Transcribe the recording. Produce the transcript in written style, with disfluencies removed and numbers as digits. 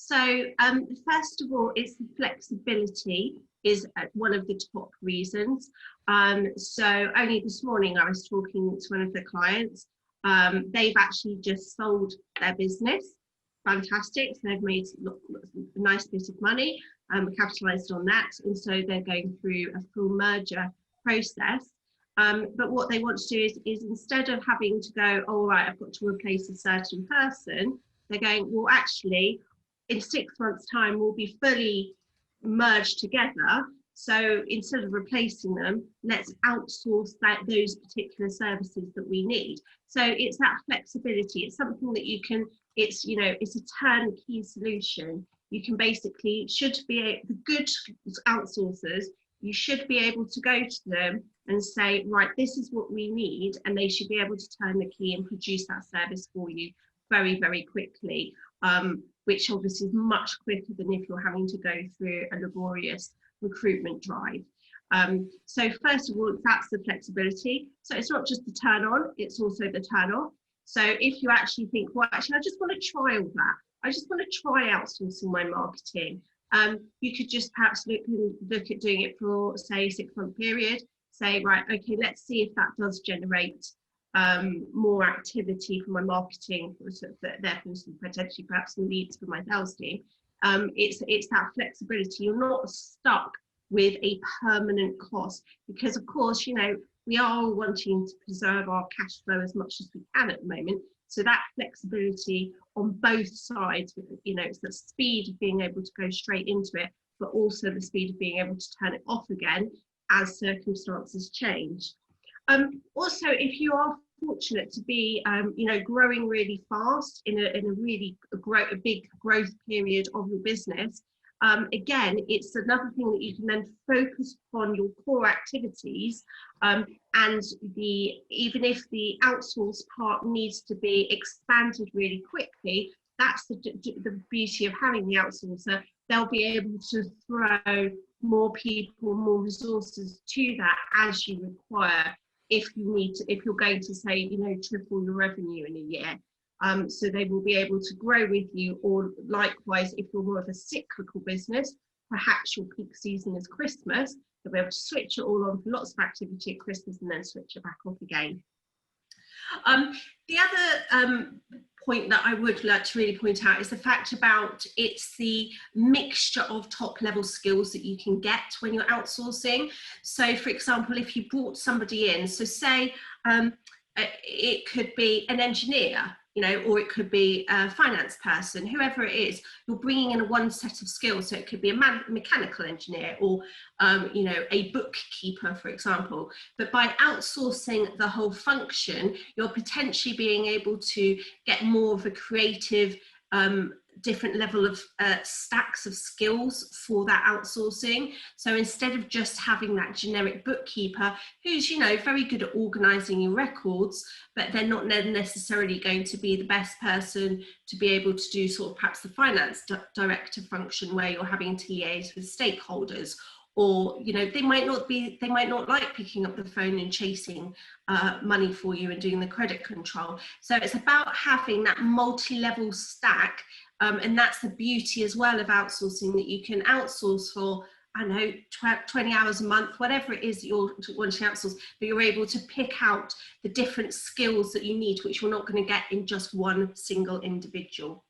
So first of all, it's the flexibility is one of the top reasons. So only this morning I was talking to one of the clients. They've actually just sold their business. Fantastic. So they've made a nice bit of money, capitalized on that. And so they're going through a full merger process. But what they want to do is instead of having to go, oh, right, I've got to replace a certain person, they're going, well, actually, in 6 months' time, we'll be fully merged together. So instead of replacing them, let's outsource those particular services that we need. So it's that flexibility. It's something that you can, it's a turnkey solution. You can basically, the good outsourcers, you should be able to go to them and say, right, this is what we need. And they should be able to turn the key and produce that service for you very, very quickly, which obviously is much quicker than if you're having to go through a laborious recruitment drive. So first of all, that's the flexibility. So it's not just the turn on, it's also the turn off. So if you actually think, well, actually, I just want to try all that. I just want to try outsourcing my marketing. You could just perhaps look at doing it for, say, a 6-month period. Say, right, okay, let's see if that does generate more activity for my marketing, therefore potentially perhaps some leads for my sales team. It's that flexibility. You're not stuck with a permanent cost because, of course, we are wanting to preserve our cash flow as much as we can at the moment. So that flexibility on both sides, it's the speed of being able to go straight into it, but also the speed of being able to turn it off again as circumstances change. Also, if you are fortunate to be, growing really fast in a really big growth period of your business, again, it's another thing that you can then focus on your core activities, and even if the outsource part needs to be expanded really quickly, that's the beauty of having the outsourcer. They'll be able to throw more people, more resources to that as you require. If you're going to say, triple your revenue in a year. So they will be able to grow with you, or likewise, if you're more of a cyclical business, perhaps your peak season is Christmas, they'll be able to switch it all on for lots of activity at Christmas and then switch it back off again. The other point that I would like to really point out is the fact about it's the mixture of top level skills that you can get when you're outsourcing. So for example, if you brought somebody in, so say it could be an engineer, or it could be a finance person, whoever it is, you're bringing in one set of skills. So it could be a mechanical engineer or, a bookkeeper, for example. But by outsourcing the whole function, you're potentially being able to get more of a creative, different level of stacks of skills for that outsourcing. So instead of just having that generic bookkeeper who's, very good at organizing your records, but they're not necessarily going to be the best person to be able to do sort of perhaps the finance director function where you're having to liaise with stakeholders, or they might not like picking up the phone and chasing money for you and doing the credit control. So it's about having that multi-level stack, and that's the beauty as well of outsourcing, that you can outsource for, 20 hours a month, whatever it is that you're wanting to outsource, but you're able to pick out the different skills that you need, which you're not going to get in just one single individual.